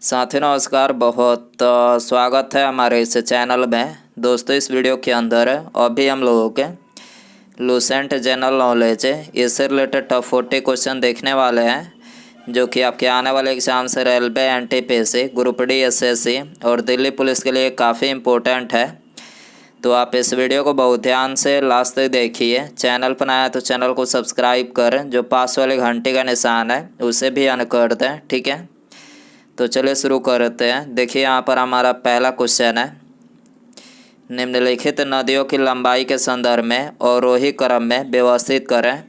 साथियों नमस्कार। बहुत स्वागत है हमारे इस चैनल में। दोस्तों इस वीडियो के अंदर अभी हम लोगों के लूसेंट जनरल नॉलेज इससे रिलेटेड टॉप 40 क्वेश्चन देखने वाले हैं, जो कि आपके आने वाले एग्जाम से railway NTPC group D SSC और दिल्ली पुलिस के लिए काफ़ी इम्पोर्टेंट है। तो आप इस वीडियो को बहुत ध्यान से लास्ट तक देखिए। चैनल पर नया है तो चैनल को सब्सक्राइब करें, जो पास वाले घंटे का निशान है उसे भी ऑन कर दें, ठीक है। तो चलिए शुरू करते हैं। देखिए यहाँ पर हमारा पहला क्वेश्चन है, निम्नलिखित नदियों की लंबाई के संदर्भ में अवरोही क्रम में व्यवस्थित करें।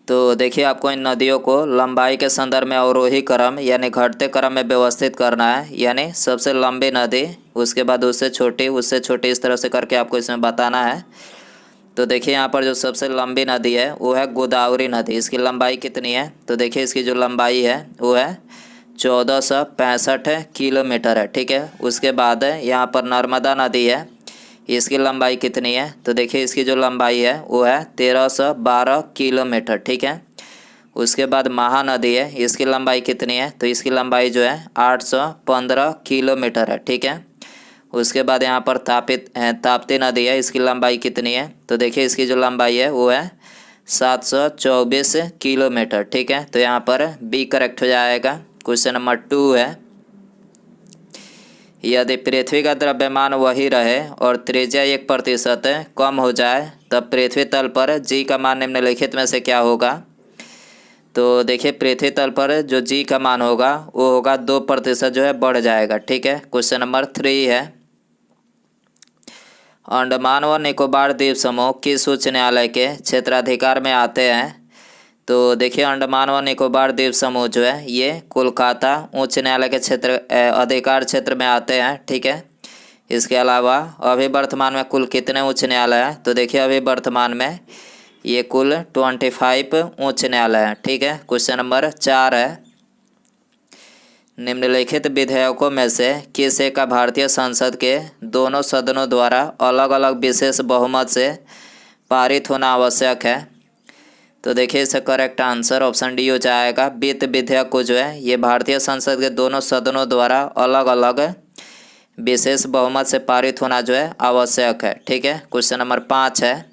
तो देखिए आपको इन नदियों को लंबाई के संदर्भ में अवरोही क्रम यानी घटते क्रम में व्यवस्थित करना है, यानी सबसे लंबी नदी, उसके बाद उससे छोटी, इस तरह से करके आपको इसमें बताना है। तो देखिए यहाँ पर जो सबसे लंबी नदी है वो है गोदावरी नदी। इसकी लंबाई कितनी है? तो देखिए इसकी जो लंबाई है वो है 1465 किलोमीटर है, ठीक है। उसके बाद यहाँ पर नर्मदा नदी है, इसकी लंबाई कितनी है? तो देखिए इसकी जो लंबाई है वो है 1312 किलोमीटर, ठीक है। उसके बाद महानदी है, इसकी लंबाई कितनी है? तो इसकी लंबाई जो है 815 किलोमीटर है, ठीक है। उसके बाद यहाँ पर ताप्ती नदी है, इसकी लंबाई कितनी है? तो देखिए इसकी जो लंबाई है वो है 724 किलोमीटर, ठीक है। तो यहाँ पर बी करेक्ट हो जाएगा। क्वेश्चन नंबर 2 है, यदि पृथ्वी का द्रव्यमान वही रहे और त्रिज्या 1% कम हो जाए तब पृथ्वी तल पर जी का मान निम्नलिखित में से क्या होगा? तो देखिए पृथ्वी तल पर जो जी का मान होगा वो होगा 2% जो है बढ़ जाएगा, ठीक है। क्वेश्चन नंबर 3 है, अंडमान व निकोबार द्वीप समूह किस उच्च न्यायालय के क्षेत्राधिकार में आते हैं? तो देखिए अंडमान व निकोबार द्वीप समूह जो है ये कोलकाता उच्च न्यायालय के अधिकार क्षेत्र में आते हैं, ठीक है। इसके अलावा अभी वर्तमान में कुल कितने उच्च न्यायालय हैं? तो देखिए अभी वर्तमान में ये कुल 25 उच्च न्यायालय हैं, ठीक है। क्वेश्चन नंबर 4 है, निम्नलिखित विधेयकों में से किस एक का भारतीय संसद के दोनों सदनों द्वारा अलग अलग विशेष बहुमत से पारित होना आवश्यक है? तो देखिए इसका करेक्ट आंसर ऑप्शन डी हो जाएगा। वित्त विधेयक को जो है ये भारतीय संसद के दोनों सदनों द्वारा अलग अलग विशेष बहुमत से पारित होना जो है आवश्यक है, ठीक है। क्वेश्चन नंबर 5 है,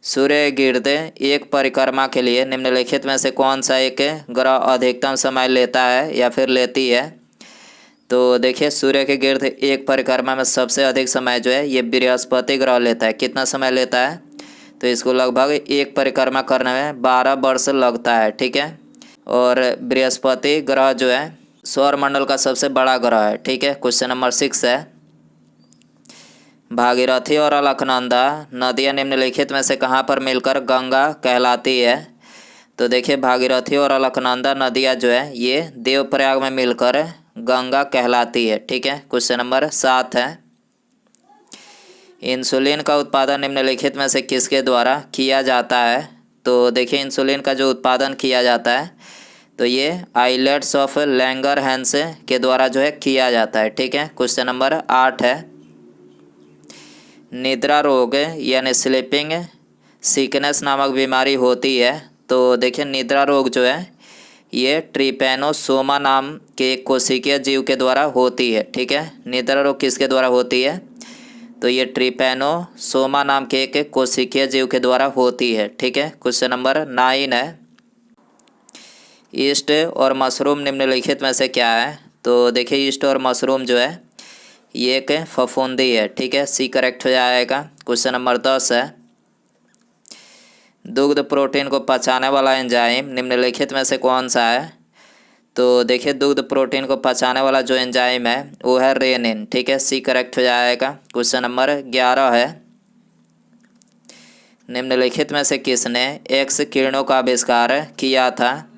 सूर्य गिरते एक परिक्रमा के लिए निम्नलिखित में से कौन सा एक ग्रह अधिकतम समय लेता है या फिर लेती है? तो देखिए सूर्य के गिर्द एक परिक्रमा में सबसे अधिक समय जो है ये बृहस्पति ग्रह लेता है। कितना समय लेता है? तो इसको लगभग एक परिक्रमा करने में 12 वर्ष लगता है, ठीक है। और बृहस्पति ग्रह जो है सौरमंडल का सबसे बड़ा ग्रह है, ठीक है। क्वेश्चन नंबर 6 है, भागीरथी और अलकनंदा नदियाँ निम्नलिखित में से कहाँ पर मिलकर गंगा कहलाती है? तो देखिए भागीरथी और अलकनंदा नदियाँ जो है ये देवप्रयाग में मिलकर गंगा कहलाती है, ठीक है। क्वेश्चन नंबर 7 है, इंसुलिन का उत्पादन निम्नलिखित में से किसके द्वारा किया जाता है? तो देखिए इंसुलिन का जो उत्पादन किया जाता है तो ये आइलेट्स ऑफ लैंगरहैंस के द्वारा जो है किया जाता है, ठीक है। क्वेश्चन नंबर 8 है, निद्रा रोग यानी स्लीपिंग सिकनेस नामक बीमारी होती है। तो देखिए निद्रा रोग जो है ये ट्रिपैनोसोमा नाम के कोशिकीय जीव के द्वारा होती है, ठीक है। निद्रा रोग किसके द्वारा होती है? तो ये ट्रिपैनोसोमा नाम के एक कोशिकीय जीव के द्वारा होती है, ठीक है। क्वेश्चन नंबर 9 है, ईस्ट और मशरूम निम्नलिखित में से क्या है? तो देखिए ईस्ट और मशरूम जो है ये एक फफूंदी है, ठीक है। सी करेक्ट हो जाएगा। क्वेश्चन नंबर 10 है, दुग्ध प्रोटीन को पचाने वाला एंजाइम निम्नलिखित में से कौन सा है? तो देखिए दुग्ध प्रोटीन को पचाने वाला जो एंजाइम है वो है रेनिन, ठीक है। सी करेक्ट हो जाएगा। क्वेश्चन नंबर 11 है, निम्नलिखित में से किसने एक्स किरणों का आविष्कार किया था?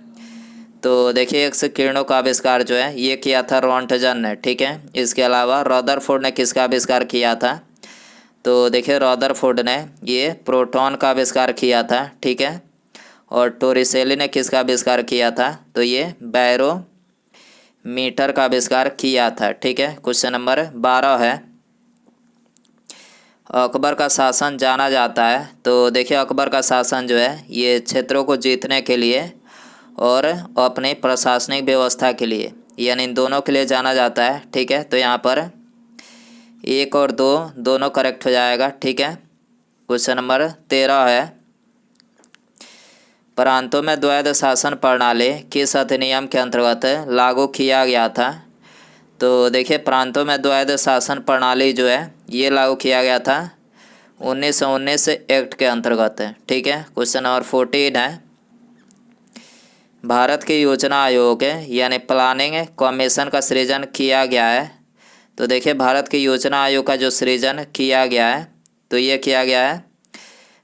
तो देखिए एक्स किरणों का आविष्कार जो है ये किया था रोंटजन ने, ठीक है। इसके अलावा रदरफोर्ड ने किसका आविष्कार किया था? तो देखिए रदरफोर्ड ने ये प्रोटॉन का आविष्कार किया था, ठीक है। और टोरिसेली ने किसका आविष्कार किया था? तो ये बैरोमीटर का आविष्कार किया था, ठीक है। क्वेश्चन नंबर 12 है, अकबर का शासन जाना जाता है। तो देखिए अकबर का शासन जो है ये क्षेत्रों को जीतने के लिए और अपनी प्रशासनिक व्यवस्था के लिए, यानी इन दोनों के लिए जाना जाता है। ठीक है, तो यहाँ पर 1 और 2 दोनों करेक्ट हो जाएगा। ठीक है, क्वेश्चन नंबर 13 है, प्रांतों में द्वैध शासन प्रणाली किस अधिनियम के अंतर्गत लागू किया गया था? तो देखिए, प्रांतों में द्वैध शासन प्रणाली जो है ये लागू किया गया था 1919 एक्ट के अंतर्गत। ठीक है, क्वेश्चन नंबर 14 है, भारत के योजना आयोग यानी प्लानिंग कमीशन का सृजन किया गया है। तो देखिए, भारत के योजना आयोग का जो सृजन किया गया है तो ये किया गया है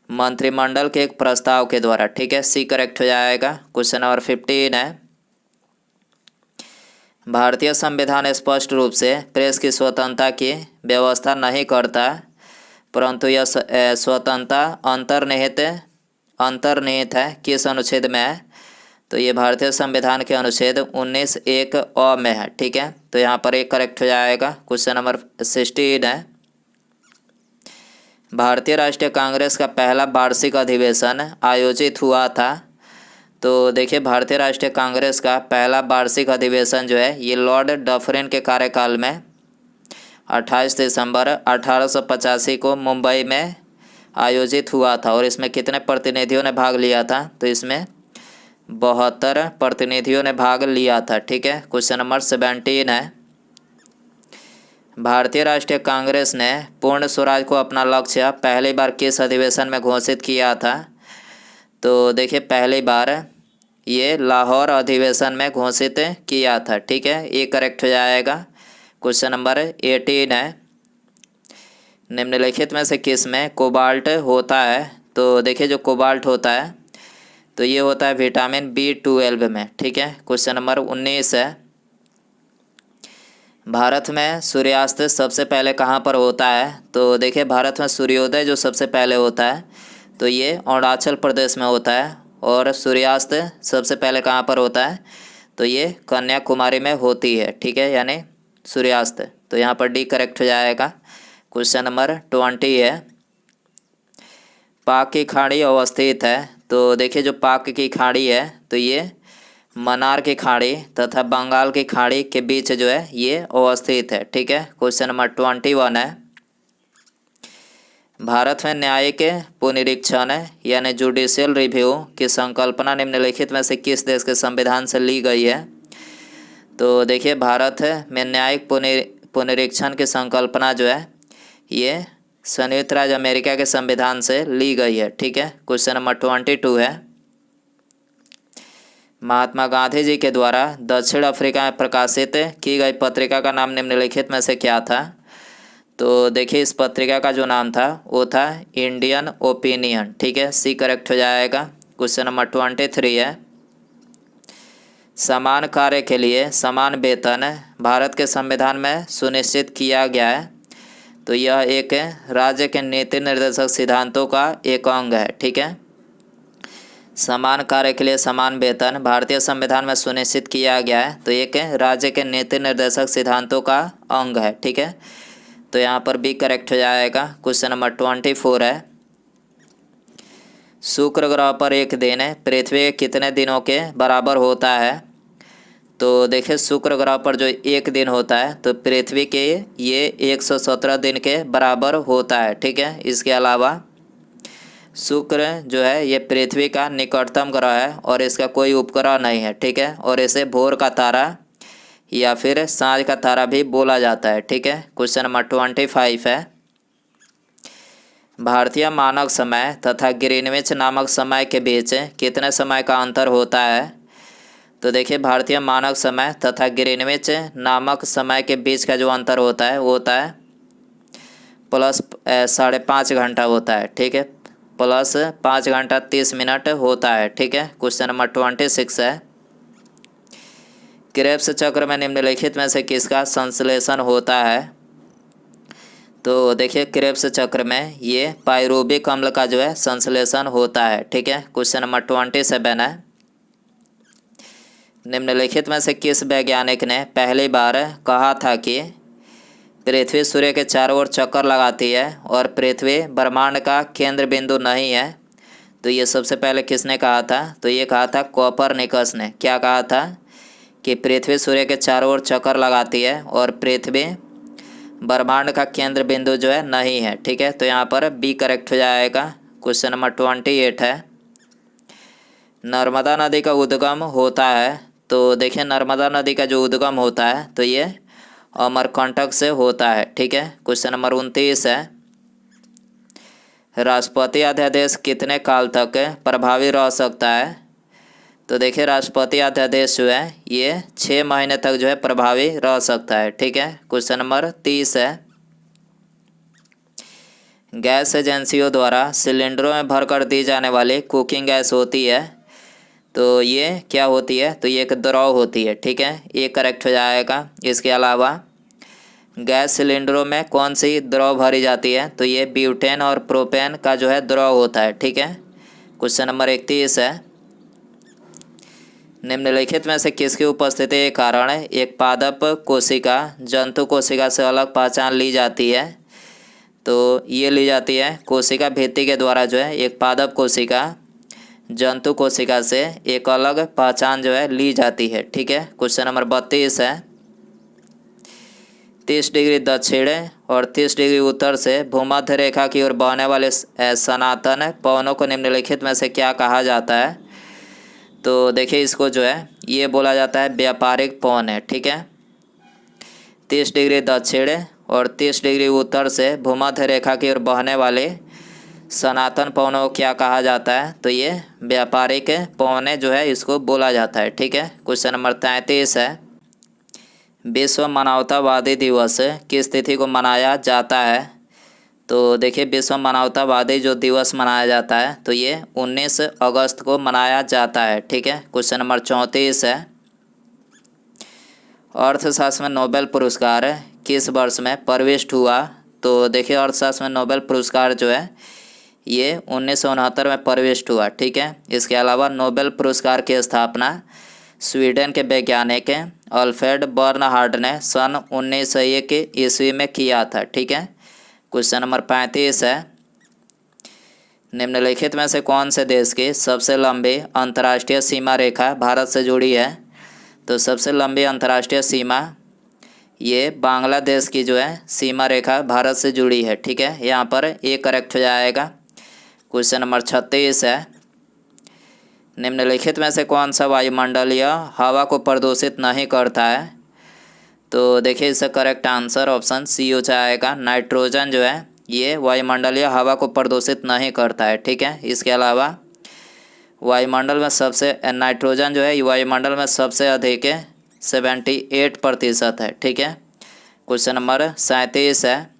मंत्रिमंडल के एक प्रस्ताव के द्वारा। ठीक है, सी करेक्ट हो जाएगा। क्वेश्चन नंबर 15 है, भारतीय संविधान स्पष्ट रूप से प्रेस की स्वतंत्रता की व्यवस्था नहीं करता, परंतु यह स्वतंत्रता अंतर्निहित है किस अनुच्छेद में है? तो ये भारतीय संविधान के अनुच्छेद 19(1) अ में है। ठीक है, तो यहाँ पर एक करेक्ट हो जाएगा। क्वेश्चन नंबर 16 है, भारतीय राष्ट्रीय कांग्रेस का पहला वार्षिक अधिवेशन आयोजित हुआ था। तो देखिए, भारतीय राष्ट्रीय कांग्रेस का पहला वार्षिक अधिवेशन जो है ये लॉर्ड डफरिन के कार्यकाल में 28 दिसंबर 1885 को मुंबई में आयोजित हुआ था। और इसमें कितने प्रतिनिधियों ने भाग लिया था? तो इसमें 72 प्रतिनिधियों ने भाग लिया था। ठीक है, क्वेश्चन नंबर 17 है, भारतीय राष्ट्रीय कांग्रेस ने पूर्ण स्वराज को अपना लक्ष्य पहली बार किस अधिवेशन में घोषित किया था? तो देखिए, पहली बार ये लाहौर अधिवेशन में घोषित किया था। ठीक है, ये करेक्ट हो जाएगा। क्वेश्चन नंबर 18 है, निम्नलिखित में से किस में कोबाल्ट होता है? तो देखिए, जो कोबाल्ट होता है तो ये होता है विटामिन B12 में। ठीक है, क्वेश्चन नंबर 19 है, भारत में सूर्यास्त सबसे पहले कहाँ पर होता है? तो देखिए, भारत में सूर्योदय जो सबसे पहले होता है तो ये अरुणाचल प्रदेश में होता है, और सूर्यास्त सबसे पहले कहाँ पर होता है? तो ये कन्याकुमारी में होती है। ठीक है, यानी सूर्यास्त, तो यहाँ पर डी करेक्ट हो जाएगा। क्वेश्चन नंबर 20 है, पाक की खाड़ी अवस्थित है। तो देखिए, जो पाक की खाड़ी है तो ये मन्नार की खाड़ी तथा बंगाल की खाड़ी के बीच जो है ये अवस्थित है। ठीक है, क्वेश्चन नंबर 21 है, भारत में न्यायिक पुनरीक्षण यानी जुडिशियल रिव्यू की संकल्पना निम्नलिखित में से किस देश के संविधान से ली गई है? तो देखिए, भारत में न्यायिक पुनरीक्षण की संकल्पना जो है ये संयुक्त राज्य अमेरिका के संविधान से ली गई है। ठीक है, क्वेश्चन नंबर 22 है, महात्मा गांधी जी के द्वारा दक्षिण अफ्रीका में प्रकाशित की गई पत्रिका का नाम निम्नलिखित में से क्या था? तो देखिए, इस पत्रिका का जो नाम था वो था इंडियन ओपिनियन। ठीक है, सी करेक्ट हो जाएगा। क्वेश्चन नंबर 23 है, समान कार्य के लिए समान वेतन भारत के संविधान में सुनिश्चित किया गया है। तो यह एक राज्य के नीति निर्देशक सिद्धांतों का एक अंग है। ठीक है, समान कार्य के लिए समान वेतन भारतीय संविधान में सुनिश्चित किया गया है, तो एक राज्य के नीति निर्देशक सिद्धांतों का अंग है। ठीक है, तो यहाँ पर बी करेक्ट हो जाएगा। क्वेश्चन नंबर 24 है, शुक्र ग्रह पर एक दिन पृथ्वी के कितने दिनों के बराबर होता है? तो देखिए, शुक्र ग्रह पर जो एक दिन होता है तो पृथ्वी के ये 117 दिन के बराबर होता है। ठीक है, इसके अलावा शुक्र जो है ये पृथ्वी का निकटतम ग्रह है और इसका कोई उपग्रह नहीं है। ठीक है, और इसे भोर का तारा या फिर सांझ का तारा भी बोला जाता है। ठीक है, क्वेश्चन नंबर 25 है, भारतीय मानक समय तथा ग्रीनविच नामक समय के बीच कितने समय का अंतर होता है? तो देखिए, भारतीय मानक समय तथा ग्रीनविच नामक समय के बीच का जो अंतर होता है वो होता है प्लस 5.5 घंटा होता है। ठीक है, प्लस 5 घंटा 30 मिनट होता है। ठीक है, क्वेश्चन नंबर 26 है, क्रेब्स चक्र में निम्नलिखित में से किसका संश्लेषण होता है? तो देखिए, क्रेब्स चक्र में ये पाइरूबिक अम्ल का जो है संश्लेषण होता है। ठीक है, क्वेश्चन नंबर 27 है, निम्नलिखित में से किस वैज्ञानिक ने पहली बार कहा था कि पृथ्वी सूर्य के चारों ओर चक्कर लगाती है और पृथ्वी ब्रह्मांड का केंद्र बिंदु नहीं है? तो ये सबसे पहले किसने कहा था? तो ये कहा था कोपरनिकस ने। क्या कहा था? कि पृथ्वी सूर्य के चारों ओर चक्कर लगाती है और पृथ्वी ब्रह्मांड का केंद्र बिंदु जो है नहीं है। ठीक है, तो यहाँ पर बी करेक्ट हो जाएगा। क्वेश्चन नंबर 28 है, नर्मदा नदी का उद्गम होता है। तो देखिए नर्मदा नदी का जो उद्गम होता है तो ये अमरकंटक से होता है। ठीक है, क्वेश्चन नंबर 29 है, राष्ट्रपति अध्यादेश कितने काल तक प्रभावी रह सकता है? तो देखिए राष्ट्रपति अध्यादेश जो है ये 6 महीने तक जो है प्रभावी रह सकता है। ठीक है, क्वेश्चन नंबर 30 है, गैस एजेंसियों द्वारा सिलेंडरों में भरकर दी जाने वाली कुकिंग गैस होती है। तो ये क्या होती है? तो ये एक द्रव होती है। ठीक है, ये करेक्ट हो जाएगा। इसके अलावा गैस सिलेंडरों में कौन सी द्रव भरी जाती है? तो ये ब्यूटेन और प्रोपेन का जो है द्रव होता है। ठीक है, क्वेश्चन नंबर 31 है, निम्नलिखित में से किसकी उपस्थिति के कारण एक पादप कोशिका जंतु कोशिका से अलग पहचान ली जाती है? तो ये ली जाती है कोशिका भित्ति के द्वारा जो है एक पादप कोशिका जंतु कोशिका से एक अलग पहचान जो है ली जाती है। ठीक है, क्वेश्चन नंबर 32 है, 30 डिग्री दक्षिण और 30 डिग्री उत्तर से भूमध्य रेखा की ओर बहने वाले सनातन पवनों को निम्नलिखित में से क्या कहा जाता है? तो देखिए इसको जो है ये बोला जाता है व्यापारिक पवन है। ठीक है, 30 डिग्री दक्षिण और 30 डिग्री उत्तर से भूमध्य रेखा की ओर बहने वाले सनातन पवनों को क्या कहा जाता है? तो ये व्यापारिक पवने जो है इसको बोला जाता है। ठीक है, क्वेश्चन नंबर 33 है, विश्व मानवतावादी दिवस किस तिथि को मनाया जाता है? तो देखिए विश्व मानवतावादी जो दिवस मनाया जाता है तो ये 19 अगस्त को मनाया जाता है। ठीक है, क्वेश्चन नंबर 34 है, अर्थशास्त्र में नोबेल पुरस्कार किस वर्ष में प्रविष्ट हुआ? तो देखिए अर्थशास्त्र में नोबेल पुरस्कार जो है ये 1969 में प्रविष्ट हुआ। ठीक है, इसके अलावा नोबेल पुरस्कार की स्थापना स्वीडन के वैज्ञानिक अल्फ्रेड बर्नहार्ड ने सन 1901 ईस्वी में किया था। ठीक है, क्वेश्चन नंबर 35 है, निम्नलिखित में से कौन से देश की सबसे लंबी अंतर्राष्ट्रीय सीमा रेखा भारत से जुड़ी है? तो सबसे लंबी अंतर्राष्ट्रीय सीमा ये बांग्लादेश की जो है सीमा रेखा भारत से जुड़ी है। ठीक है, यहाँ पर ये करेक्ट हो जाएगा। क्वेश्चन नंबर 36 है, निम्नलिखित में से कौन सा वायुमंडलीय हवा को प्रदूषित नहीं करता है? तो देखिए इसका करेक्ट आंसर ऑप्शन सी हो जाएगा, नाइट्रोजन जो है ये वायुमंडलीय हवा को प्रदूषित नहीं करता है। ठीक है, इसके अलावा वायुमंडल में सबसे नाइट्रोजन जो है वायुमंडल में सबसे अधिक 78% है। ठीक है, क्वेश्चन नंबर 37 है,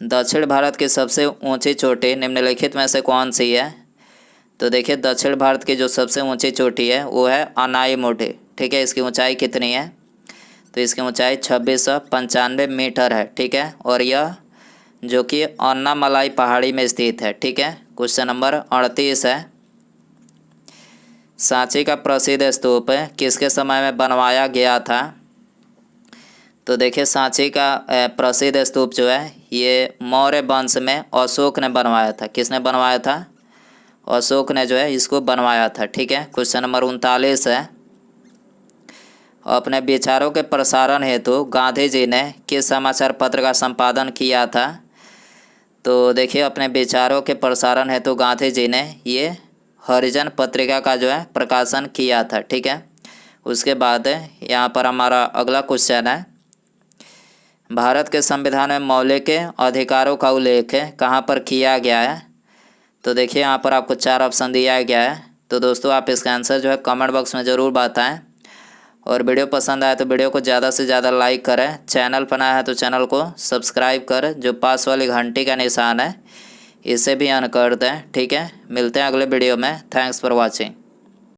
दक्षिण भारत की सबसे ऊंची चोटी निम्नलिखित में से कौन सी है? तो देखिए दक्षिण भारत की जो सबसे ऊंची चोटी है वो है अनाईमुडी। ठीक है, इसकी ऊंचाई कितनी है? तो इसकी ऊंचाई 2695 मीटर है। ठीक है, और यह जो कि अन्नामलाई पहाड़ी में स्थित है। ठीक है, क्वेश्चन नंबर 38 है, सांची का प्रसिद्ध स्तूप किसके समय में बनवाया गया था? तो देखिए सांची का प्रसिद्ध स्तूप जो है ये मौर्य वंश में अशोक ने बनवाया था। किसने बनवाया था? अशोक ने जो है इसको बनवाया था। ठीक है, क्वेश्चन नंबर 39 है, अपने विचारों के प्रसारण हेतु गांधी जी ने किस समाचार पत्र का संपादन किया था? तो देखिए अपने विचारों के प्रसारण हेतु गांधी जी ने ये हरिजन पत्रिका का जो है प्रकाशन किया था। ठीक है, उसके बाद यहाँ पर हमारा अगला क्वेश्चन है, भारत के संविधान में मौलिक अधिकारों का उल्लेख कहाँ पर किया गया है? तो देखिए यहाँ पर आपको 4 ऑप्शन दिया गया है। तो दोस्तों आप इसका आंसर जो है कमेंट बॉक्स में ज़रूर बताएं, और वीडियो पसंद आए तो वीडियो को ज़्यादा से ज़्यादा लाइक करें। चैनल पर नया है तो चैनल को सब्सक्राइब कर जो पास वाली घंटी का निशान है इसे भी ऑन कर दें। ठीक है, मिलते हैं अगले वीडियो में। Thanks for watching.